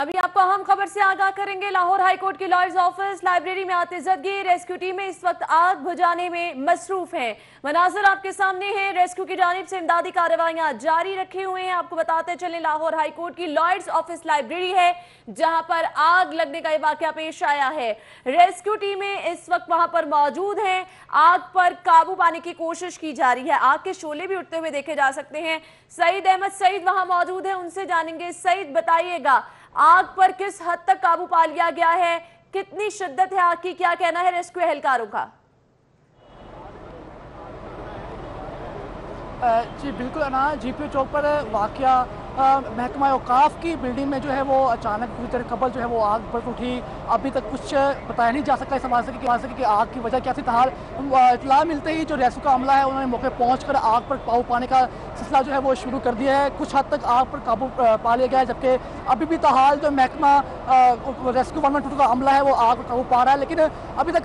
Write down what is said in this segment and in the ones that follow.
अभी आपको अहम खबर से आगाह करेंगे। लाहौर हाईकोर्ट की लॉयर्स ऑफिस लाइब्रेरी में आतिशबाजी रेस्क्यू टीमें इस वक्त आग बुझाने में मसरूफ हैं। मनाजर आपके सामने हैं। रेस्क्यू की जानिब से इमदादी कार्रवाइयां जारी रखे हुए हैं। आपको बताते चले लाहौर हाईकोर्ट की लॉयर्स ऑफिस लाइब्रेरी है जहां पर आग लगने का यह वाकया पेश आया है। रेस्क्यू टीमें इस वक्त वहां पर मौजूद हैं। आग पर काबू पाने की कोशिश की जा रही है। आग के शोले भी उठते हुए देखे जा सकते हैं। सईद अहमद सईद वहां मौजूद है, उनसे जानेंगे। सईद, बताइएगा आग पर किस हद तक काबू पा लिया गया है, कितनी शिद्दत है आग की, क्या कहना है रेस्क्यू एहलकारों का? जी बिल्कुल अना, जीपीओ चौक पर वाकया महकमा औकाफ की बिल्डिंग में जो है वो अचानक पूरी तरह कबल जो है वो आग भड़क उठी। अभी तक कुछ बताया नहीं जा सकता इस हवाले से कि आग की वजह क्या थी। ताहल इत्तला मिलते ही जो रेस्क्यू का अमला है उन्होंने मौके पहुंचकर आग पर काबू पाने का सिलसिला जो है वो शुरू कर दिया है। कुछ हद तक आग पर काबू पा लिया गया है, जबकि अभी भी ताहाल जो महकमा रेस्क्यू 112 का अमला है वो आग पर काबू पा रहा है। लेकिन अभी तक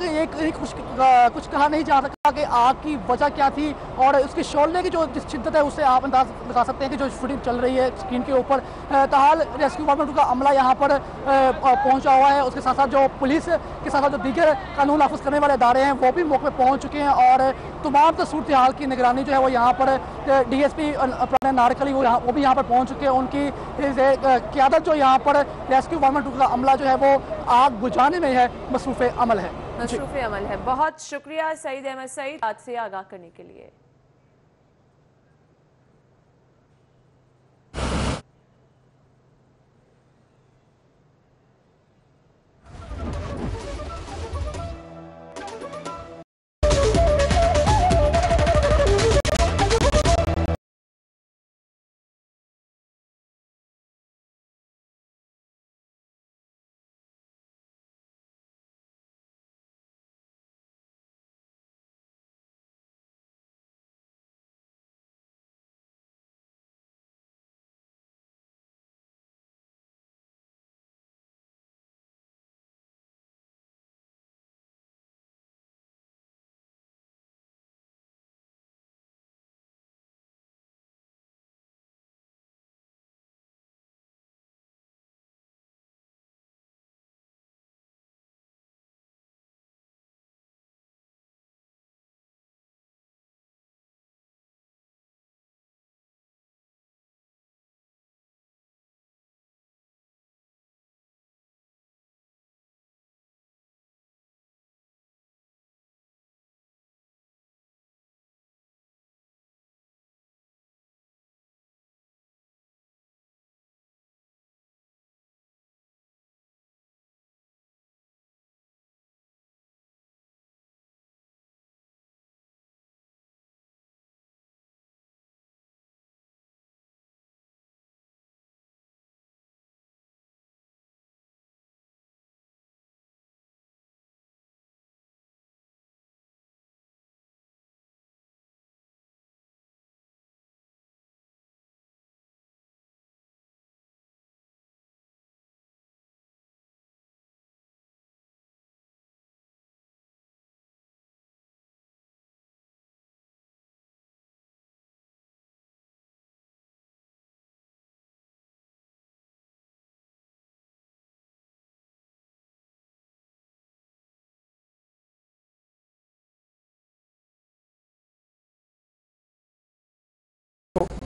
कुछ कहा नहीं जा सकता कि आग की वजह क्या थी और उसके शोलने की जो शिद्दत है उससे आप अंदाज लगा सकते हैं कि जो शूटिंग चल रही है स्क्रीन के ऊपर। ताहाल रेस्क्यू 112 का अमला यहाँ पर पहुंचा हुआ है। उसके साथ साथ जो पुलिस के साथ साथ जो दीगर कानून नाफिज करने वाले इदारे हैं वो भी मौके पर पहुंच चुके हैं और तमाम सूरत हाल की निगरानी जो है वो यहाँ पर DSP नारकली वो भी यहाँ पर पहुंच चुके हैं। उनकी क़यादत जो यहाँ पर रेस्क्यू 112 का अमला जो है वो आग बुझाने में है मसरूफ़ अमल है। मसरूफ़ अमल है। बहुत शुक्रिया सईद अहमद सईद आज से आगाह करने के लिए।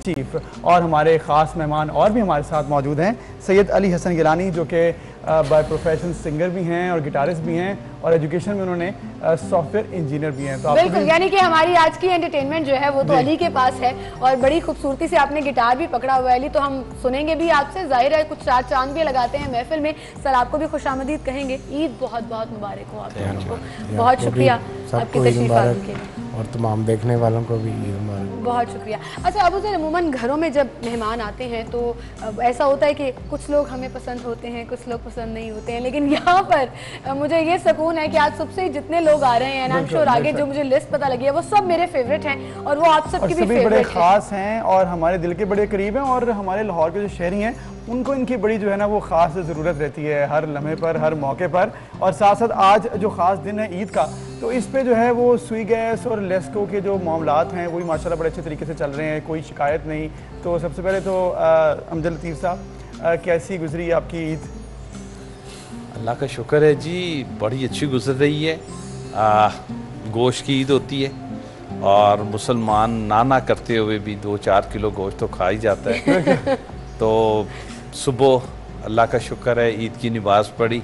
चीफ और हमारे ख़ास मेहमान और भी हमारे साथ मौजूद हैं। सैयद अली हसन गिलानी जो कि बाय प्रोफेशन सिंगर भी हैं और गिटारिस्ट भी हैं और एजुकेशन में उन्होंने सॉफ्टवेयर इंजीनियर भी हैं। तो बिल्कुल, यानी कि हमारी आज की एंटरटेनमेंट जो है वो तो अली के पास है और बड़ी खूबसूरती से आपने गिटार भी पकड़ा हुआ है अली, तो हम सुनेंगे भी आपसे। जाहिर है कुछ चार चांद भी लगाते हैं महफिल में। सर आपको भी खुशामदीद कहेंगे। ईद बहुत बहुत मुबारक हो आपको। बहुत शुक्रिया आपकी तशरीफ आने के लिए और तमाम देखने वालों को भी ईद मुबारक। बहुत शुक्रिया। अच्छा अबू सर, अमूमन घरों में जब मेहमान आते हैं तो ऐसा होता है कि कुछ लोग हमें पसंद होते हैं, कुछ लोग पसंद नहीं होते हैं, लेकिन यहाँ पर मुझे ये सुकून है कि आज सबसे जितने लोग आ रहे हैं एंड आई एम श्योर आगे जो मुझे लिस्ट पता लगी है वो सब मेरे फेवरेट हैं और वो आप सबके भी फेवरेट बड़े खास हैं और हमारे दिल के बड़े करीब हैं और हमारे लाहौर के जो शहरी हैं उनको इनकी बड़ी जो है ना वो ख़ास ज़रूरत रहती है हर लम्हे पर, हर मौके पर। और साथ साथ आज जो ख़ास दिन है ईद का, तो इस पे जो है वो सुई गैस और लेस्को के जो मामलात हैं वो भी माशाल्लाह बड़े अच्छे तरीके से चल रहे हैं, कोई शिकायत नहीं। तो सबसे पहले तो अमजद लतीफ़ साहब, कैसी गुजरी आपकी ईद? अल्लाह का शुक्र है जी, बड़ी अच्छी गुजर रही है। गोश्त की ईद होती है और मुसलमान ना करते हुए भी 2-4 किलो गोश्त तो खा ही जाता है। तो सुबह अल्लाह का शुक्र है ईद की नमाज़ पढ़ी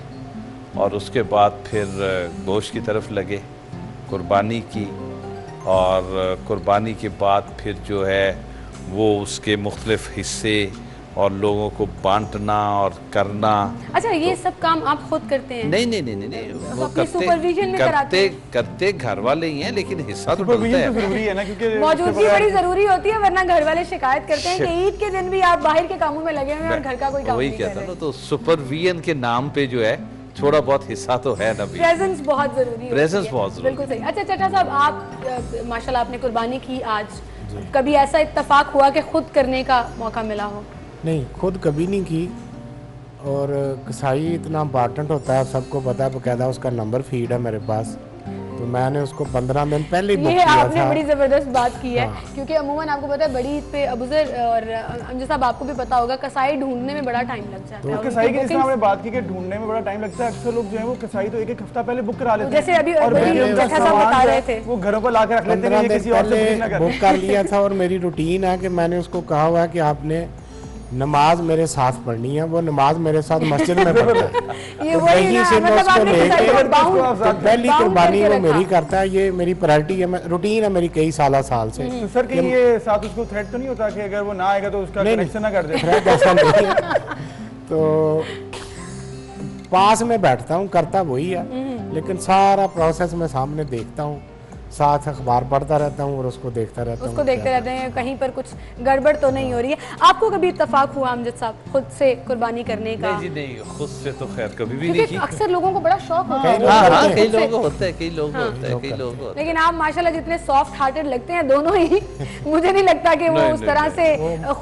और उसके बाद फिर गोश्त की तरफ लगे, कुर्बानी की, और कुर्बानी के बाद फिर जो है वो उसके मुख्तलिफ हिस्से और लोगों को बांटना और करना। अच्छा, ये सब काम आप खुद करते हैं? नहीं, वो अपने सुपरविजन में कराते हैं? करते घर वाले ही हैं, लेकिन हिस्सा तो डलता सुपरविजन तो है। जरूरी है ना, क्योंकि मौजूदगी बड़ी जरूरी होती है, वरना घर वाले शिकायत करते हैं कि ईद के दिन भी आप बाहर के कामों में लगे हुए हैं और घर का कोई काम वही नहीं कर कहता रहे। ना, तो सुपरविजन के नाम पे जो है थोड़ा बहुत हिस्सा तो है ना भी। प्रेजेंस बहुत जरूरी होती प्रेजेंस है। बहुत जरूरी। बिल्कुल सही। अच्छा चट्टा साहब, आप माशाल्लाह आपने कुर्बानी की आज, कभी ऐसा इत्तेफाक हुआ कि खुद करने का मौका मिला हो? नहीं, खुद कभी नहीं की। और कसाई इतना इम्पॉर्टेंट होता है, सबको पता है, बकायदा उसका नंबर फीड है मेरे पास, तो मैंने उसको 15 दिन पहले ही बुक ये किया आपने था। बड़ी जबरदस्त बात की है, हाँ। क्योंकि अमूमन आपको पता है बड़ी ईद पे अबूजर और अमजद साहब आपको भी पता होगा, कसाई ढूंढने में बड़ा टाइम लग जाता है। तो कसाई की जिसमें हमने बात की कि ढूंढने में बड़ा टाइम लगता है, अक्सर लोग जो है वो कसाई तो एक हफ्ता पहले बुक करा लेते हैं। जैसे अभी और वही फिर उनका चट्टा साहब सामान बता जो रहे है थे, वो घरों पर ला के रख लेते 15 हैं, ये दिन किसी और से बुकिंग पहले ना करें। बुक कर लिया था। और मेरी रूटीन है कि मैंने उसको कहा हुआ है कि आपने नमाज मेरे साथ पढ़नी है। वो नमाज मेरे साथ मस्जिद में पढ़ता है। ये तो वही वहीं ना, से मैं मतलब उसको आपने लेके कसाई को तो पहली bound कुर्बानी करके वो रखा। मेरी करता है। ये मेरी प्रायोरिटी है, रूटीन है मेरी कई साल से। तो सर कहीं ये साथ उसको थ्रेट तो नहीं होता कि अगर वो ना आएगा तो उसका नहीं, कनेक्शन ना कर दे? थ्रेट ऐसा नहीं है। तो पास में बैठता हूँ, करता वही है, लेकिन सारा प्रोसेस मैं सामने देखता हूँ, साथ अखबार पढ़ता रहता हूँ और उसको देखता रहता हूँ। उसको देखते रहते हैं कहीं पर कुछ गड़बड़ तो नहीं हो रही है। आपको कभी इत्तेफाक हुआ अमजद साहब खुद से कुर्बानी करने का? नहीं जी नहीं, खुद से तो खैर कभी भी नहीं क्योंकि की। अक्सर लोगों को बड़ा शौक होता है। कई हाँ लोग हाँ, करते कई हैं। लोगों को होता है, कई लोगों को होता है, कई लोगों को होता है। लेकिन आप माशाल्लाह जितने सॉफ्ट हार्टेड लगते हैं दोनों ही, मुझे नहीं लगता कि वो नहीं, उस नहीं, तरह से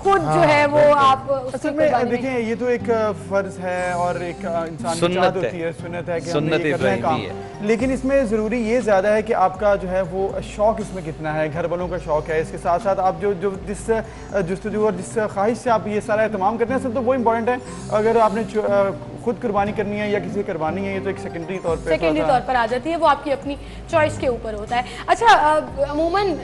खुद जो है वो आप उसकी असल में कुर्बानी देखें, ये तो एक फर्ज है और एक इंसान की सुन्नत चाहत है। होती है, सुन्नत है कि सुन्नत हमने ये करना है इब्राहिमी काम। लेकिन इसमें ज़रूरी ये ज़्यादा है कि आपका जो है वो शौक़ इसमें कितना है, घर वालों का शौक़ है, इसके साथ साथ आप जो जिस जुस्तजू और जिस ख्वाहिश से आप ये सारा एहतमाम करते हैं, सब तो वो इम्पोर्टेंट है। अगर आपने खुद कुर्बानी करनी है या किसी की करवानी है, ये तो एक सेकेंडरी तौर पर आ जाती है, वो आपकी अपनी चॉइस के ऊपर होता है। अच्छा, अमूमन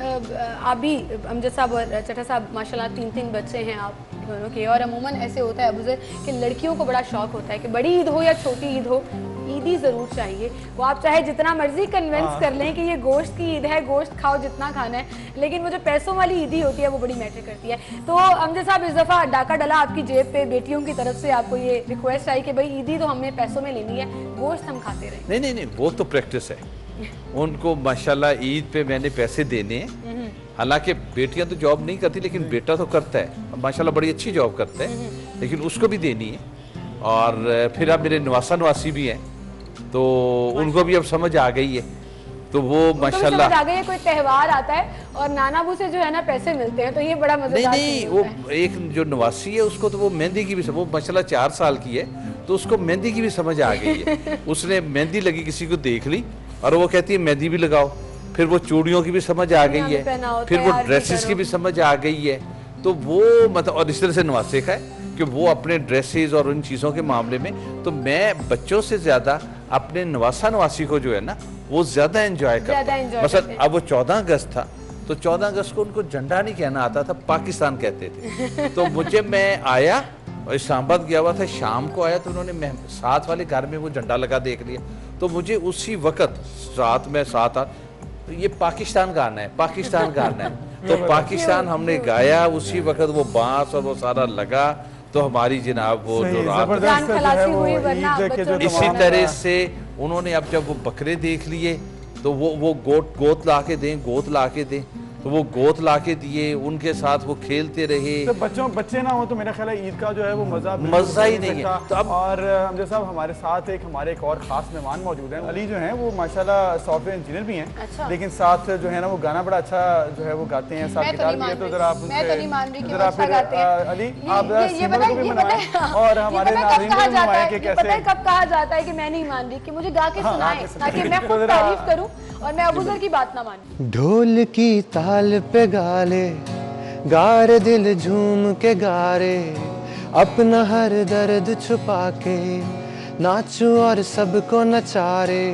आप भी अमजद साहब और चट्टा साहब माशाल्लाह 3-3 बच्चे हैं आप दोनों के, और अमूमन ऐसे होता है अबूजर कि लड़कियों को बड़ा शौक होता है कि बड़ी ईद हो या छोटी ईद हो, ईदी ज़रूर चाहिए। वो आप चाहे जितना मर्जी कन्विंस कर लें कि ये गोश्त की ईद है, गोश्त खाओ जितना खाना है, लेकिन वो जो पैसों वाली ईदी होती है वो बड़ी मैटर करती है। तो अमजद साहब, इस दफ़ा डाका डला आपकी जेब पे, बेटियों की तरफ से आपको ये रिक्वेस्ट आई कि भाई ईदी तो हमने पैसों में लेनी है, गोश्त हम खाते रहे। नहीं, वो तो प्रैक्टिस है उनको। माशाल्लाह ईद पे मैंने पैसे देने हैं। हालांकि बेटियां तो जॉब नहीं करती, लेकिन बेटा तो करता है, माशाल्लाह बड़ी अच्छी जॉब करता है, लेकिन उसको भी देनी है। और फिर अब मेरे नवासा नवासी भी हैं, तो उनको भी अब समझ आ गई है, तो वो माशाल्लाह समझ आ गई है। कोई त्यौहार आता है और नानाबू से जो है ना पैसे मिलते हैं, तो ये बड़ा मजेदार नहीं, वो एक जो नवासी है उसको तो वो मेहंदी की भी वो माशाल्लाह 4 साल की है, तो उसको मेहंदी की भी समझ आ गई है। उसने मेहंदी लगी किसी को देख ली और वो कहती है मेहंदी भी लगाओ। फिर वो चूड़ियों की भी समझ आ गई है, फिर वो ड्रेसेस की भी समझ आ गई है। तो वो मतलब, और इस तरह से नवासे का है कि वो अपने ड्रेसेस और उन चीज़ों के मामले में, तो मैं बच्चों से ज़्यादा अपने नवासा नवासी को जो है ना वो ज़्यादा एंजॉय करता हूं। मतलब अब वो 14 अगस्त था, तो 14 अगस्त को उनको झंडा नहीं कहना आता था, पाकिस्तान कहते थे। तो मुझे, मैं आया और इस्लामाबाद गया हुआ था, शाम को आया तो उन्होंने साथ वाले घर में वो झंडा लगा देख लिया, तो मुझे उसी वक्त रात में साथ तो ये पाकिस्तान गाना है, पाकिस्तान गाना है, तो पाकिस्तान हमने गाया उसी वक्त, वो बांस और वो सारा लगा, तो हमारी जनाब वो जो रात इसी तरह से उन्होंने, अब जब वो बकरे देख लिए तो वो गोत ला के दें, गोत ला के दें, तो वो गोत ला के दिए, उनके साथ वो खेलते रहे। तो बच्चे ना हो तो मेरा ख्याल है ईद का जो है वो मजा ही नहीं है। तो अब और अमजद साहब हमारे साथ हमारे एक और खास मेहमान मौजूद हैं। अली जो हैं वो माशाल्लाह सॉफ्टवेयर इंजीनियर भी हैं। अच्छा। लेकिन साथ जो है ना वो गाना बड़ा अच्छा जो है वो गाते हैं, साथ गिटार भी है। तो जरा आप जरा फिर अली आप सिंगर को भी मनाएं और हमारे नाज़रीन को भी मनाएं कि कैसे कब कहा जाता है कि मैं नहीं मान रही, कि मुझे गा के सुनाएं, ताकि मैं खुद तारीफ करूं और मैं अबूजर की बात ना मानूं। ढोल की ताल पे गाले गारे दिल झूम के गारे, अपना हर दर्द छुपा के नाचूं और सबको नचारे,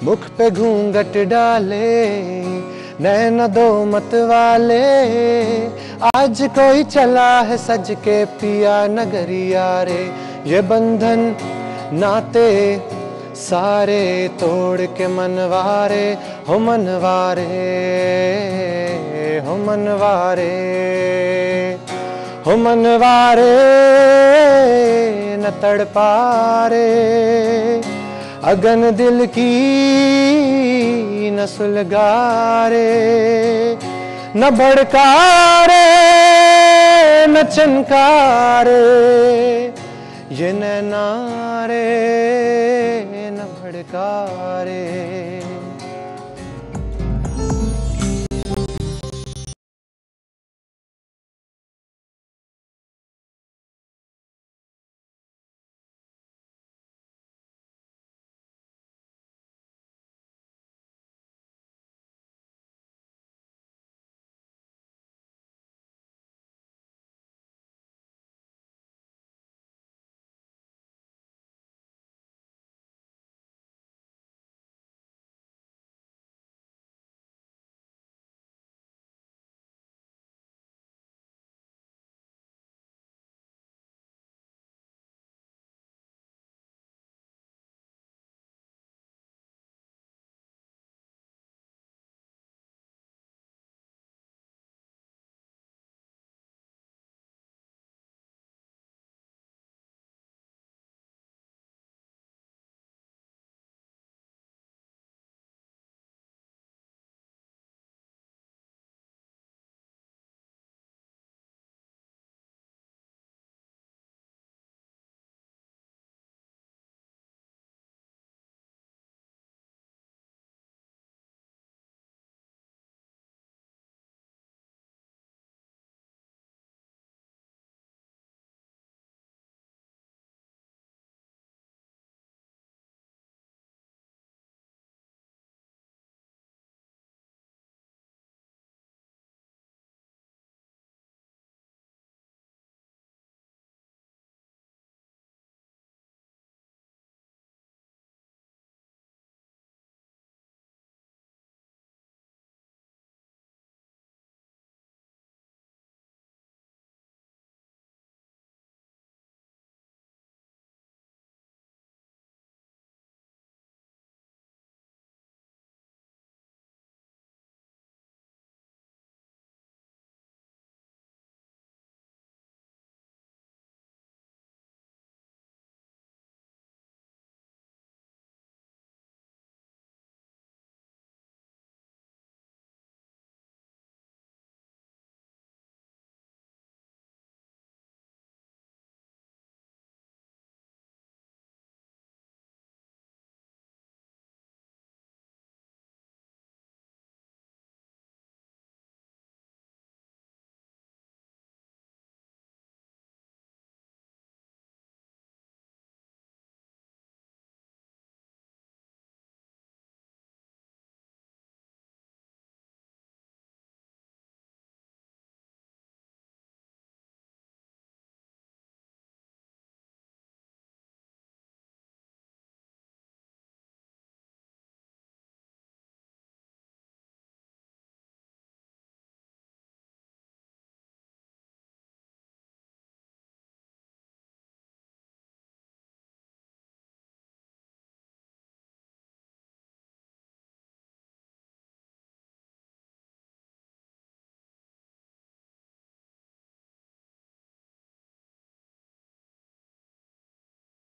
मुख पे घूंघट डाले, नैना दो मत वाले, आज कोई चला है सज के पिया नगरिया रे। ये बंधन नाते सारे तोड़ के मनवारे, हो मनवारे, हो मनवारे, हो मनवारे, न तड़पारे, अगन दिल की न सुलगारे, न भड़कारे न चनकारे, ये नैनारे न भड़कारे।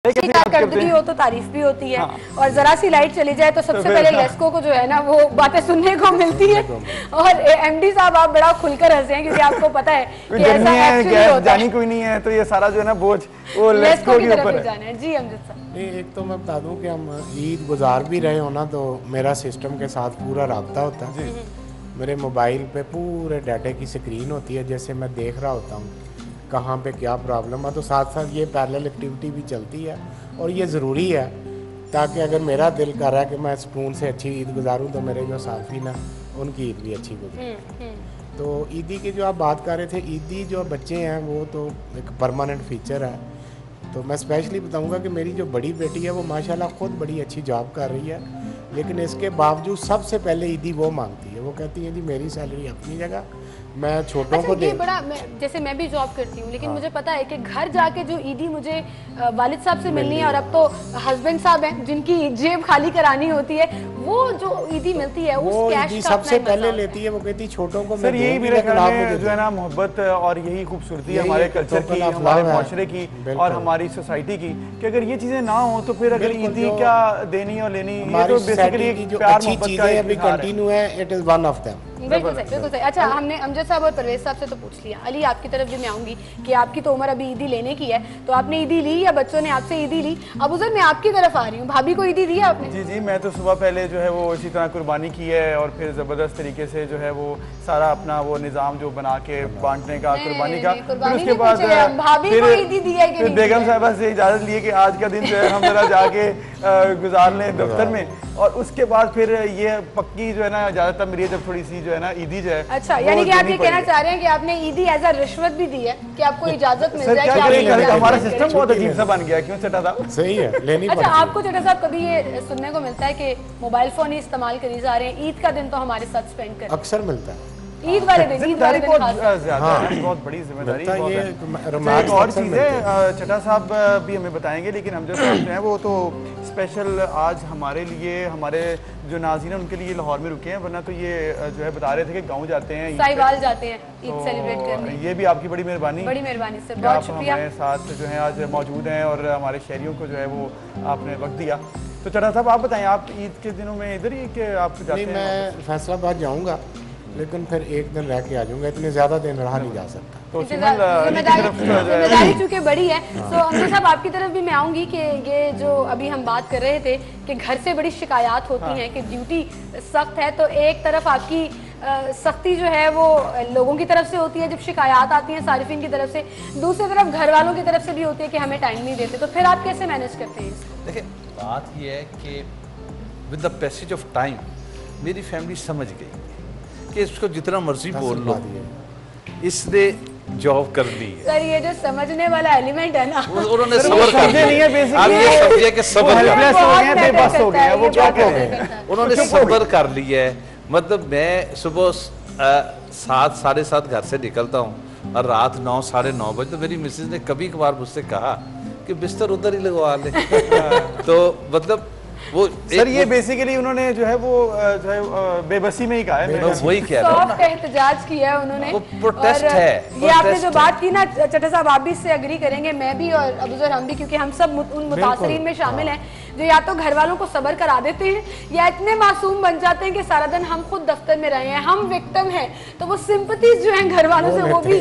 कारकर्दगी हो तो तारीफ भी होती है। और जरा सी लाइट चली जाए तो सबसे पहले लेस्को को जो है ना वो बातें सुनने को मिलती है। और एमडी साहब आप बड़ा खुलकर हंसे हैं क्योंकि आपको पता है कि ऐसा एक्चुअली होता है। जानी कोई नहीं है तो ये सारा जो है ना बोझ वो लेस्को के ऊपर है। जी अमजद साहब, एक तो मैं बता दूं कि हम ईद गुजार भी रहे हो ना तो मेरा सिस्टम के साथ पूरा राब्ता होता है। मेरे मोबाइल पे पूरे डाटे की स्क्रीन होती है, जैसे मैं देख रहा होता हूँ कहाँ पे क्या प्रॉब्लम है, तो साथ साथ ये पैरेलल एक्टिविटी भी चलती है और ये ज़रूरी है ताकि अगर मेरा दिल कर रहा है कि मैं सुकून से अच्छी ईद गुजारूँ तो मेरे जो साथी ना उनकी ईद भी अच्छी गुजरे। तो ईदी की जो आप बात कर रहे थे, ईदी जो बच्चे हैं वो तो एक परमानेंट फीचर है तो मैं स्पेशली बताऊंगा कि मेरी जो बड़ी बेटी है वो माशाल्लाह खुद बड़ी अच्छी जॉब कर रही है, लेकिन इसके बावजूद सबसे पहले ईदी वो मांगती है। वो कहती है जी मेरी सैलरी अपनी जगह, मैं छोटों को अच्छा, ये दे। बड़ा जैसे मैं भी जॉब करती हूँ, लेकिन मुझे पता है कि घर जाके जो ईदी मुझे वालिद साहब से मिलनी है, और अब तो हस्बैंड साहब हैं जिनकी जेब खाली करानी होती है, वो जो ईदी मिलती है वो उस कैश ईदी का सबसे अपना ही पहले मजा लेती है। वो कहती है छोटों को सर मैं यही दूंगी, मेरे लेकिन ख्याल आप में मुझे जो दो। है ना मोहब्बत और यही खूबसूरती है यही हमारे एक कल्चर total की, of हमारे love है। माशरे की बिल्कुल। और हमारी सोसाइटी की, कि अगर ये चीज़ें ना हो तो फिर अगर बिल्कुल, ईदी जो क्या देनी और लेनी, ये हमारी तो बेसिकली सोसाइटी की एक जो प्यार अच्छी मोहब्बत का चीजें अभी इजहार है। कंटिन्यू है, it is one of them. बिल्कुल सही, बिल्कुल सही। अच्छा, हमने अमजद साहब और परवेज साहब से तो पूछ लिया, अली आपकी तरफ भी मैं आऊंगी कि आपकी तो उम्र अभी ईदी लेने की है, तो आपने ईदी ली या बच्चों ने आपसे ईदी ली? अब उधर मैं आपकी तरफ आ रही हूँ, भाभी को ईदी दी है आपने? जी जी, मैं तो सुबह पहले जो है वो इसी तरह कुर्बानी की है, और फिर ज़बरदस्त तरीके से जो है वो सारा अपना वो निज़ाम जो बना के बांटने का, कुर्बानी का। नहीं, फिर कुर्बानी उसके नहीं बाद पूछे, हम भाभी को ईदी दी है कि फिर नहीं बेगम दी है? साहबा से इजाज़त लिए कि आज का दिन जो है हम जरा जाके गुजार लें दफ्तर में, और उसके बाद फिर ये पक्की जो है ना इजाज़त अब मेरी है, जब थोड़ी सी जो है ना ईदी जो है अच्छा, वो यानी कि आप देनी ये कहना पड़ेगी। चाह रहे हैं कि आपने ईदी एज अ रिश्वत भी दी है कि आपको इजाजत मिल सर जाए क्या कि आप करें, ईदी आज हमारा मत सिस्टम करें। बहुत अजीब सा बन गया, क्यों चटा था? सही है, लेनी अच्छा, पड़ती है। आपको चटा साहब कभी ये सुनने को मिलता है कि मोबाइल फोन ही इस्तेमाल करी जा रहे हैं, ईद का दिन तो हमारे साथ स्पेंड करें, अक्सर मिलता है। ईद वाले दिन, ईद वाले जिम्मेदारी दिन बहुत खास। ज्यादा हाँ। है, बहुत बड़ी जिम्मेदारी लगता है बहुत ये है। अच्छा, रिमार्क्स एक और अक्सर चीज़ मिलते है, चटा साहब भी हमें बताएंगे, लेकिन हम जो समझते हैं वो तो स्पेशल आज हमारे लिए, हमारे जो नाज़रीन हैं उनके लिए लाहौर में रुके हैं, वरना तो ये जो है बता रहे थे कि गाँव जाते हैं ईद पे। साहिवाल जाते हैं ईद तो सेलिब्रेट करने। ये भी आपकी बड़ी मेहरबानी, बड़ी मेहरबानी सर, कि बहुत आप शुक्रिया। हमारे साथ जो है आज मौजूद हैं और हमारे शहरियों को जो है वो आपने वक्त दिया। तो चटा साहब आप बताएं, आप ईद के दिनों में इधर ही कि आप जाते नहीं, हैं? मैं फैसलाबाद जाऊंगा, लेकिन फिर एक दिन रह के आ जाऊंगा, इतने ज्यादा दिन रहा नहीं जा सकता। तो सिमल अली की तरफ जो है जिम्मेदारी चूंकि बड़ी है, तो अमजद साहब आपकी तरफ भी मैं आऊंगी कि ये जो अभी हम बात कर रहे थे कि घर से बड़ी शिकायत होती हैं कि ड्यूटी सख्त है, तो एक तरफ आपकी सख्ती जो है वो लोगों की तरफ से होती है जब शिकायत आती हैं सारिफिन की तरफ से, दूसरी तरफ घर वालों की तरफ से भी होती है कि हमें टाइम नहीं देते, तो फिर आप कैसे मैनेज करते हैं इसको? देखिए, बात यह है कि with the passage of time मेरी फैमिली समझ गई कि इसको जितना मर्जी बोल लो, इसने जॉब कर ली है। सर, ये जो समझने वाला एलिमेंट है ना, उन्होंने सबर कर समझे नहीं है लिया। basically। आप ये समझिए कि सबर कर हेल्पलेस लिया। हो गए हैं, बेबस हो गए हैं, वो क्या करें? उन्होंने सबर कर लिया है। मतलब मैं सुबह 7 साढ़े 7 घर से निकलता हूँ और रात 9 साढ़े 9 बजे, तो मेरी मिसेज ने कभी कभार मुझसे कहा कि बिस्तर उधर ही लगवा ले। तो मतलब वो सर ये बेसिकली उन्होंने जो है वो जो है बेबसी में ही कहा है मेरे मैं ख्याल से। वही कह रहा हूँ ना। सॉफ्ट एहतजाज किया है उन्होंने, वो protest और है, ये आपने protest जो है। बात की ना चट्टा साहब, आप भी इससे अग्री करेंगे, मैं भी और अबूजर हम भी, क्योंकि हम सब उन मुतासरीन में शामिल हैं जो या तो घर वालों को सबर करा देते हैं या इतने मासूम बन जाते हैं कि सारा दिन हम खुद दफ्तर में रहे हैं, हम विक्टिम हैं, तो वो सिंपथीज जो हैं घर वालों से वो भी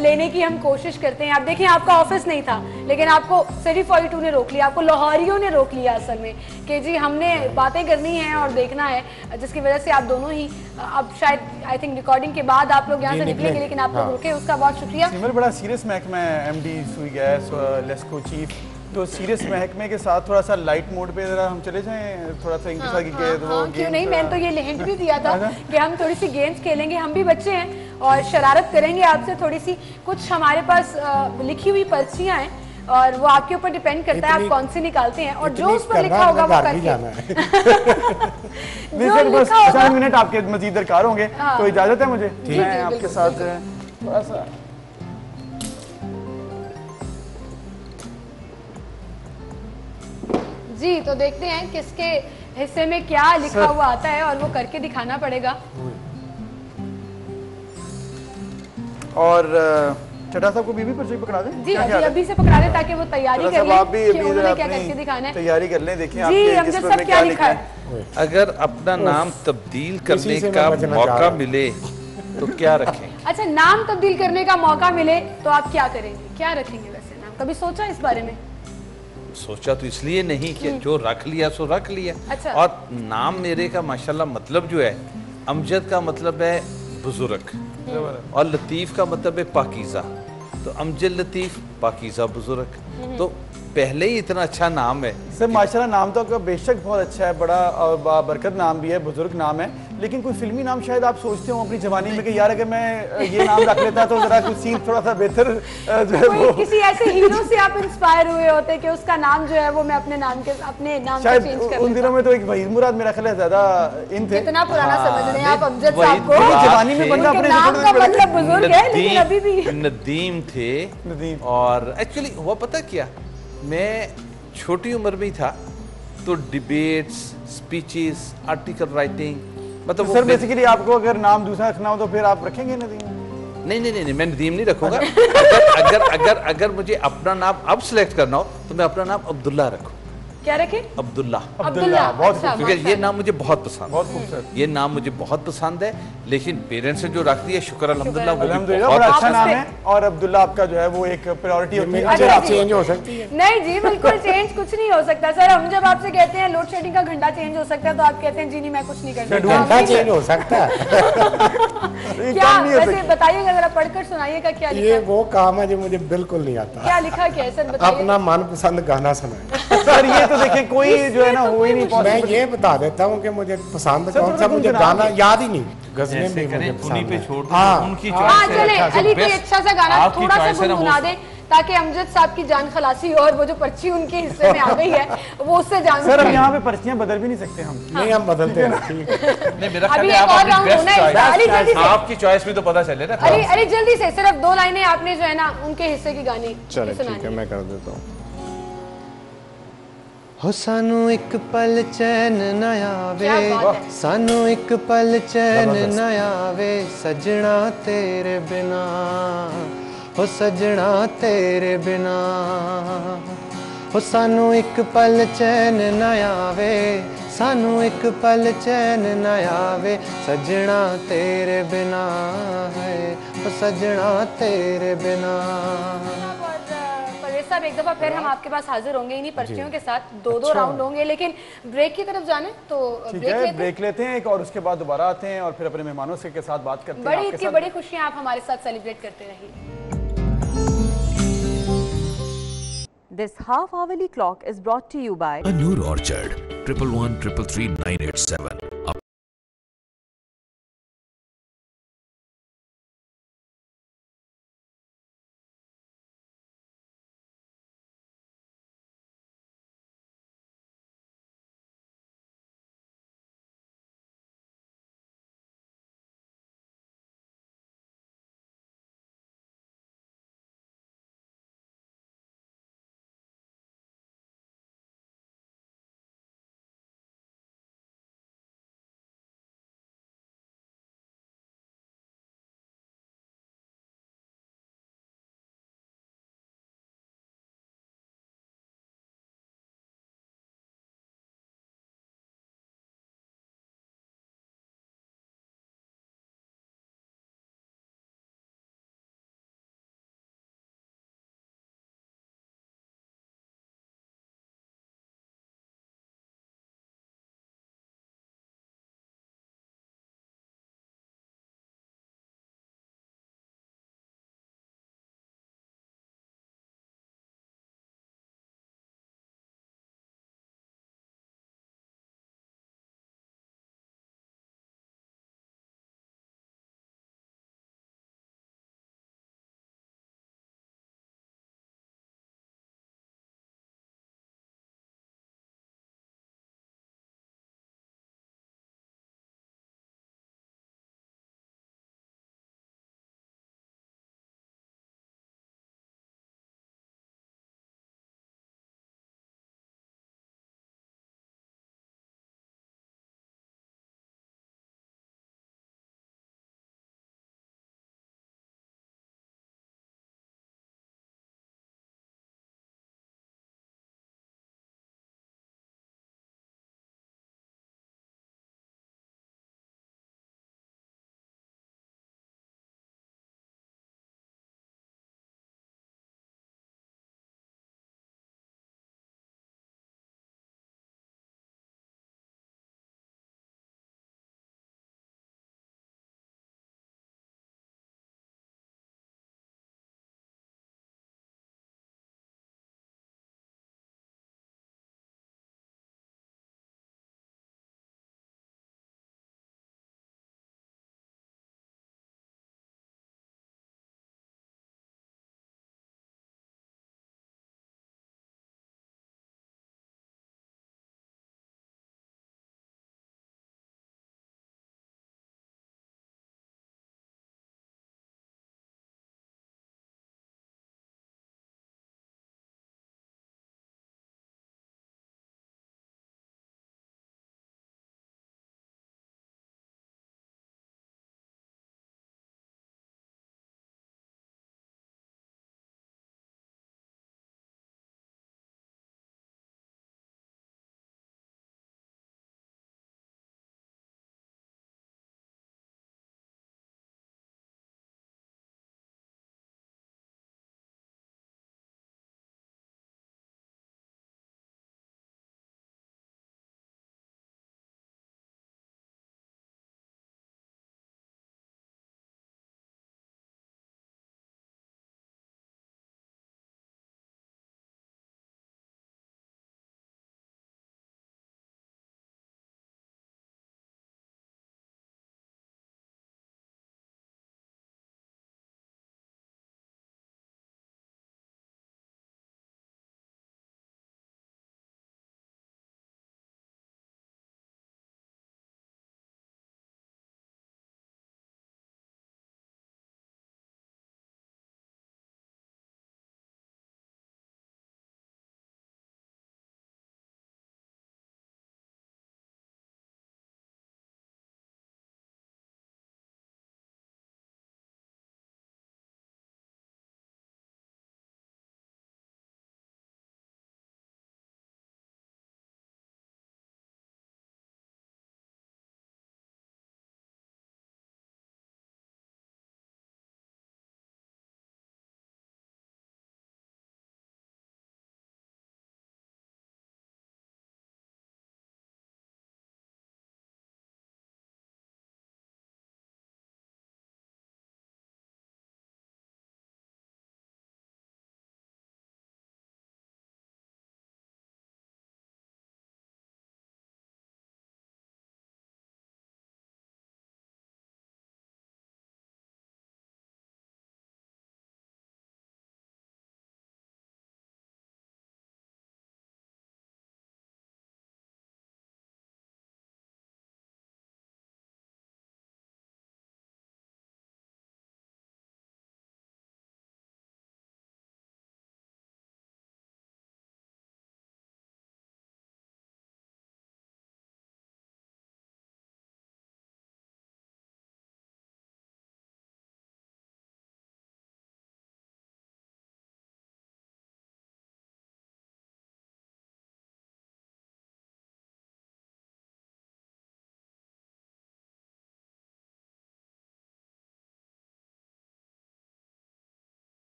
लेने की हम कोशिश करते हैं। आप देखिए, आपका ऑफिस नहीं था, लेकिन आपको सिटी 42 ने रोक लिया, आपको लाहौरियों ने रोक लिया असल में, कि जी हमने बातें करनी है और देखना है, जिसकी वजह से आप दोनों ही अब शायद आई थिंक रिकॉर्डिंग के बाद आप लोग यहाँ से निकलेंगे, लेकिन आप लोग रुके, उसका बहुत शुक्रिया। सिमर बड़ा सीरियस महकमा है, एमडी सुई गैस लेस्को चीफ, तो सीरियस महकमे के साथ थोड़ा सा लाइट मोड पे जरा हम चले जाएं, थोड़ा सा इनके साथ क्यों नहीं, मैंने तो ये हिंट भी दिया था कि हम थोड़ी सी गेम्स खेलेंगे, हम भी बच्चे हैं और शरारत करेंगे आपसे थोड़ी सी। कुछ हमारे पास लिखी हुई पर्चियां हैं और वो आपके ऊपर डिपेंड करता है आप कौन सी निकालते हैं, और जो उस पर लिखा होगा वो करके नहीं सर, बस 5 मिनट आपके मजीद दरकार होंगे, तो इजाजत है मुझे, मैं आपके साथ थोड़ा सा। जी, तो देखते हैं किसके हिस्से में क्या लिखा हुआ आता है और वो करके दिखाना पड़ेगा। और चटा साहब को बीबी पर पकड़ा दें? जी अभी से पकड़ा दें ताकि वो तैयारी कर लें आप भी कि उन्होंने क्या करके दिखाना है। तैयारी कर लें, देखें जी, आपके अमजद किस्मत साहब में क्या लिखा लिखा है? अगर अपना नाम तब्दील करने इसी से का मैं बचना चाह मौका रहा हूं। मिले तो क्या रखें? अच्छा, नाम तब्दील करने का मौका मिले तो आप क्या करेंगे, क्या रखेंगे वैसे नाम? कभी सोचा इस बारे में? सोचा तो इसलिए नहीं कि जो रख लिया सो रख लिया। अच्छा। और नाम मेरे का माशाल्लाह मतलब जो है, अमजद का मतलब है बुजुर्ग और लतीफ़ का मतलब है पाकीज़ा, तो अमजद लतीफ़ पाकीज़ा बुजुर्ग, तो पहले ही इतना अच्छा नाम है। सर माशाल्लाह नाम तो आपका बेशक बहुत अच्छा है, बड़ा और बाबरकत नाम भी है, बुजुर्ग नाम है, लेकिन कोई फिल्मी नाम शायद आप सोचते हो अपनी जवानी में कि यार अगर मैं ये नाम रख लेता तो जरा कुछ सीन थोड़ा सा बेहतर जो है वो किसी ऐसे हीरो से आप इंस्पायर हुए होते कि उसका नाम जो है वो मैं अपने नाम से शायद चेंज कर उन दिनों में तो एक वहीद मुराद मेरा ख्याल है ज्यादा इन थे। कितना पुराना समझ रहे हैं आप अमजद वहीद साहब को। मुराद जवानी में बंदा उनके अपने नाम का मतलब बुजुर्ग है लेकिन अभी भी नदीम थे। नदीम। और एक्चुअली हुआ पता क्या, मैं छोटी उम्र में ही था तो डिबेट्स, स्पीचेस, आर्टिकल राइटिंग, मतलब सर बेसिकली आपको अगर नाम दूसरा रखना हो तो फिर आप रखेंगे नदीम? नहीं, मैं नदीम नहीं रखूंगा। अगर मुझे अपना नाम अब सिलेक्ट करना हो तो मैं अपना नाम अब्दुल्ला रखूं। क्या रखे? अब्दुल्ला। बहुत अच्छा, क्योंकि ये नाम मुझे बहुत पसंद है, बहुत खूबसूरत। ये नाम मुझे बहुत पसंद है, लेकिन पेरेंट्स ने जो रख दिया शुक्र अल्हम्दुलिल्लाह, वो भी अल्हम्दुलिल्लाह बहुत बड़ा अच्छा अच्छा नाम है। और अब्दुल्ला आपका जो है वो एक प्रायोरिटी होती है। अच्छा जी। चेंज हो सकती है। नहीं जी बिल्कुल चेंज कुछ नहीं हो सकता सर। हम जब आपसे कहते हैं लोड शेडिंग का घंटा चेंज हो सकता है तो आप कहते हैं जी नहीं मैं कुछ नहीं कर सकता। घंटा चेंज हो सकता है। क्या वैसे बताइएगा जरा पढ़कर सुनाइएगा क्या ये लिखा, वो काम है जो मुझे बिल्कुल नहीं आता। क्या लिखा क्या है सर बताइए। अपना मनपसंद गाना सुनाए। सर ये तो देखिए कोई जो है ना हो ही नहीं मैं पॉसिबल। ये बता देता हूँ कि मुझे पसंद सर, कौन सा, थोड़ा मुझे गुनगुना गाना दीजिए। याद ही नहीं। गजलें ऐसे भी करें, मुझे उन्हीं पसंद पे है। छोड़ दो, हाँ, उनकी हाँ चॉइस है। चले अली कोई अच्छा सा गाना आपकी थोड़ा सा choice है ना, गुनगुना वो- दे ताकि अमजद साहब की जान खलासी हो और वो जो पर्ची उनके हिस्से में आ गई है वो उससे जान सर हम सके। यहाँ पे पर्चियां बदल भी नहीं सकते हम। नहीं हम बदलते हैं ठीक है। नहीं, मेरा अभी ख्याल है एक आप और अपनी राउंड बेस्ट होना है इसका। अली जल्दी चॉइस, से। आपकी चॉइस भी तो पता चले ना। अरे अरे जल्दी से सिर्फ 2 लाइनें आपने जो है ना उनके हिस्से की गानी चलो सुनानी ठीक है मैं कर देता हूँ। हो सानू एक पल चैन न आवे, क्या बात है। सानू एक पल चैन न आवे, सजना तेरे बिना, हो सजना तेरे बिना, हो सानू एक पल चैन न आवे, सानू एक पल चैन न आवे, सजना तेरे बिना है, हो सजना तेरे बिना। परवेज साहब एक दफा फिर हम आपके पास हाजिर होंगे इन्हीं पर्चियों के साथ। 2 राउंड होंगे लेकिन ब्रेक की तरफ जाने तो ठीक ब्रेक है लेते हैं। ब्रेक लेते हैं एक और उसके बाद दोबारा आते हैं और फिर अपने मेहमानों से के साथ बात करते हैं। बड़ी आपके इतनी साथ बड़ी खुशियां आप हमारे साथ सेलिब्रेट करते रहिए। This half-hourly clock is brought to you by Noor Orchard, 1113333987.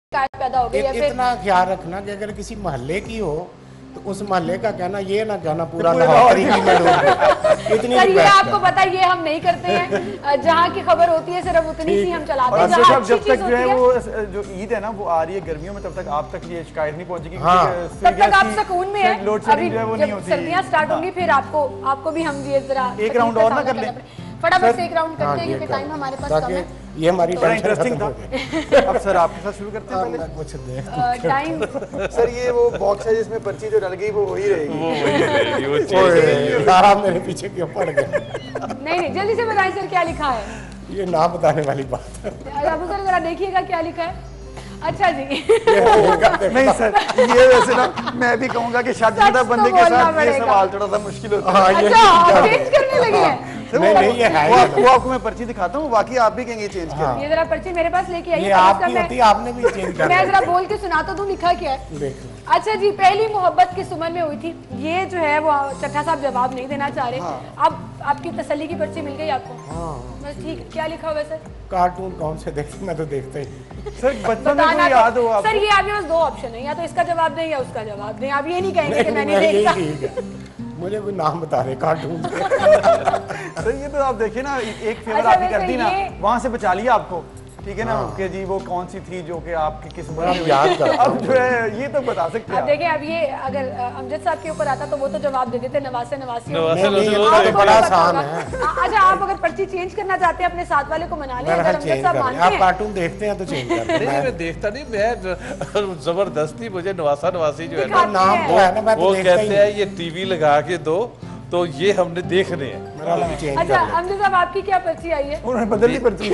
शिकायत पैदा हो गई या फिर इतना ख्याल रखना कि अगर किसी मोहल्ले की हो तो उस मोहल्ले का कहना ये ना कहना पूरा पूरे लाहौर लाहौर तरीके में डूब गया। इतनी सर ये रिक्वेस्ट आपको है। पता है ये हम नहीं करते हैं। जहाँ की खबर होती है सिर्फ उतनी सी हम चलाते और हैं। अंशु जहाँ साहब अच्छी जब चीज तक जो है होती है वो जो ईद है ना वो आ रही है गर्मियों में, तब तक आप तक ये शिकायत नहीं पहुंचेगी हाँ। क्योंकि तब तक आप सुकून में है। लोड अभी शेडिंग जो है वो नहीं जब होती। सर्दियाँ स्टार्ट होंगी फिर आपको भी हम ये जरा एक राउंड और ना कर लें? फटाफट से एक राउंड हाँ, करते हैं ये क्योंकि कर। टाइम हमारे पास ताकि कम है। ये हमारी बड़ा टेंशन इंटरेस्टिंग खत्म था। हो जाए। अब सर आपके साथ शुरू करते हैं हाँ, पहले। मैं कुछ दे टाइम सर ये वो बॉक्स है जिसमें पर्ची जो डल गई वो वही रहेगी। ओए, सारा मेरे पीछे क्यों पड़ गया। नहीं जल्दी से बताएं सर क्या लिखा है। ये ना बताने वाली बात है। अबू सर जरा देखिएगा क्या लिखा है। अच्छा जी नहीं सर ये वैसे ना मैं भी कहूंगा कि शादीशुदा सच तो बंदे के बोलना साथ ये पड़ेगा। सवाल थोड़ा सा मुश्किल होता है। हाँ, ये अच्छा चेंज करने लगे हैं। नहीं ये है वो ही वो आपको मैं पर्ची दिखाता हूँ, बाकी आप भी कहेंगे चेंज हाँ। किया। ये जरा पर्ची मेरे पास लेके आइए। ये कम से आपकी कम होती है, आपने भी चेंज कर मैं जरा बोल के सुना तो दूं लिखा क्या है। देख लो। अच्छा जी पहली मोहब्बत किस उम्र में हुई थी, ये जो है वो चट्टा साहब जवाब नहीं देना चाह रहे। अब आपकी तसल्ली की पर्ची मिल गई आपको। हाँ बस ठीक है। क्या लिखा हुआ है सर? कार्टून कौन से देखते, मैं तो देखता ही। सर बचपन में बताना कोई याद हो तो- आपको? सर ये आपके पास दो ऑप्शन है, या तो इसका जवाब दें या उसका जवाब दें। आप ये नहीं कहेंगे कि नहीं, मैंने नहीं, देखा। ठीक है। मुझे कोई नाम बता दे कार्टून के। सर ये तो आप देखिए ना एक फेवर अच्छा, आपकी कर दी वैसे ना ये- वहां से बचा लिया आपको, ठीक है ना कि जी वो कौन सी थी जो कि आपकी किस उम्र में आप हुई? याद करते अब जो है ये तो बता सकते हैं अब आप। देखिए अब ये अगर अमजद साहब के ऊपर आता तो वो तो जवाब दे देते नवासे नवासी नहीं, ये आपको तो बड़ा नहीं पता आसान होगा। है। अच्छा आप अगर पर्ची चेंज करना चाहते हैं अपने साथ वाले को मना लें। अगर बहरहाल अमजद चेंज साहब कर मानते आप हैं कार्टून देखते हैं तो चेंज कर नहीं दें। मैं देखता नहीं, मैं जबरदस्ती मुझे नवासी जो है ना दिखाते नाम हैं। तो है ना, मैं वो तो देखता ही कहते हैं ये टीवी लगा के दो तो ये हमने देखने हैं। मेरा नाम चेंज अच्छा कर ले। अमजद साहब आपकी क्या पर्ची आई है? उन्होंने बदल ली पर्ची।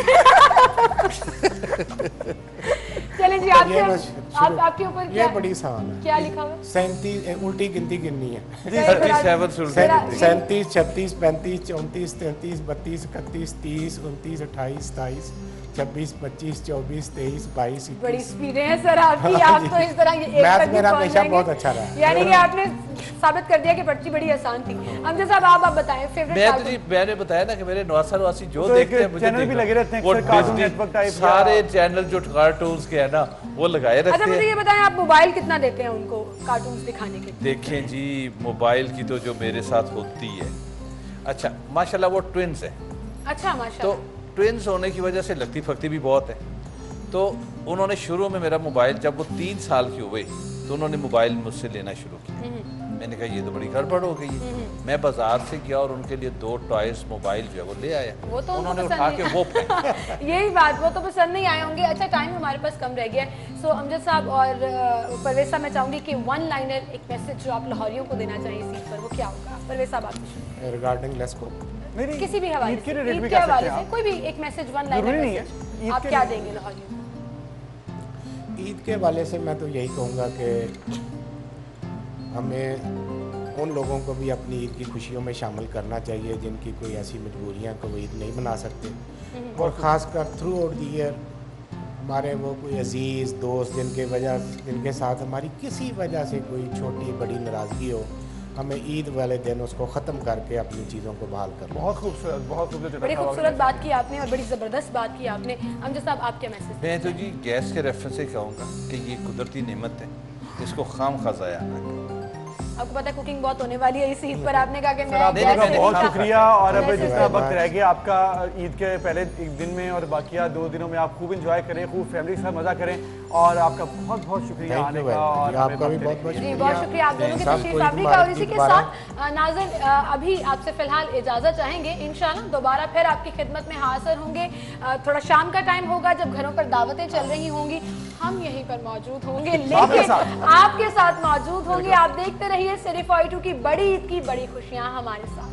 चलें जी ये आपके बस शुरू- आपके ऊपर ये क्या बड़ी आसान है। क्या लिखा हुआ है? 37 उल्टी गिनती गिननी है। जी सर, सर 37 शुरू कर जरा- देते हैं। 37 36 35 34 33 32 31 30 29 28 27 26 25 24 23 22 बड़ी 21। स्पीडें हैं सर आपकी। हाँ आप जी। तो इस तरह ये एक मैथ तक भी मेरा पहुंच हमेशा जाएंगे। बहुत अच्छा रहा है। यानी कि आपने साबित कर दिया कि पर्ची बड़ी आसान थी। अमजद साहब आप बताएं फेवरेट मैं तो जी मैंने बताया ना कि मेरे नवासी जो तो एक देखते हैं मुझे चैनल भी देखना। लगे रहते हैं, वो अक्सर कार्टून Disney, नेटवर्क टाइप या- सारे चैनल जो कार्टून्स के है ना वो लगाए अच्छा रहते मुझे हैं। ये बताएं आप मोबाइल कितना देते हैं उनको कार्टून्स दिखाने के लिए? देखें जी मोबाइल की तो जो मेरे साथ होती है, अच्छा माशाल्लाह वो ट्विंस है अच्छा तो माशाल्लाह। ट्विंस होने की वजह से लगती फकती भी बहुत है। तो उन्होंने शुरू में मेरा मोबाइल जब वो 3 साल के हुए तो उन्होंने मोबाइल मुझसे लेना शुरू किया। मैंने कहा ये तो बड़ी गड़बड़ हो गई है। मैं बाजार से गया और उनके लिए 2 टॉयज मोबाइल जो है वो ले आया। वो तो उनको उन्होंने पसंद उठा नहीं- के वो फेंका। यही बात, वो तो पसंद नहीं आए होंगे। अच्छा टाइम हमारे पास कम रह गया है। सो अमजद साहब और परवेज साहब मैं चाहूंगी कि वन लाइनर एक मैसेज जो आप लाहौरियों को देना चाहिए सीट पर, वो क्या होगा? परवेज साहब आप रिगार्डिंग लेट्स गो। नहीं, नहीं, किसी भी हवाले ईद के से, रिलेटेड ईद भी के कर सकते हवाले हैं से आप। कोई भी एक मैसेज वन जरूरी लाइनर नहीं है। मैसेज ईद आप के क्या लिए- देंगे लाहौरियों को? ईद के हवाले से मैं तो यही कहूँगा कि हमें उन लोगों को भी अपनी ईद की खुशियों में शामिल करना चाहिए जिनकी कोई ऐसी मजबूरियाँ को वो ईद नहीं मना सकते, और ख़ासकर थ्रू आउट द ईयर हमारे वो कोई अजीज़ दोस्त जिनके साथ हमारी किसी वजह से कोई छोटी बड़ी नाराज़गी हो, हमें ईद वाले दिन उसको ख़त्म करके अपनी चीज़ों को बहाल करना। बहुत खूबसूरत बड़ी खूबसूरत बात की आपने और बड़ी ज़बरदस्त बात की आपने। अमजद साहब आप क्या मैसेज? मैं तो जी गैस के रेफरेंस से कहूँगा कि ये कुदरती नेमत है, इसको खाम खा ज़ाया ना करें। आपको पता है कुकिंग बहुत होने वाली है इस ईद पर, आपने कहा कि मैं आप नहीं, लोगों का नहीं, बहुत नहीं, शुक्रिया। और अब नहीं, जितना नहीं, वक्त नहीं। रह गया आपका ईद के पहले एक दिन में और बाकी 2 दिनों में आप खूब इंजॉय करें, खूब फैमिली के साथ मज़ा करें, और आपका बहुत बहुत शुक्रिया Thank आने you का। very much। और आपका भी बहुत बहुत जी बहुत शुक्रिया आप दोनों के साहब, तशरीफ कोई आवरी का। और इसी मुबारक के दोबारा। साथ नाज़रीन अभी आपसे फिलहाल इजाज़त चाहेंगे। इंशाल्लाह दोबारा फिर आपकी खिदमत में हाजिर होंगे। थोड़ा शाम का टाइम होगा जब घरों पर दावतें चल रही होंगी, हम यहीं पर मौजूद होंगे, लेकिन आपके साथ मौजूद होंगे। आप देखते रहिए सिर्फ 42 की बड़ी ईद की बड़ी खुशियाँ हमारे साथ।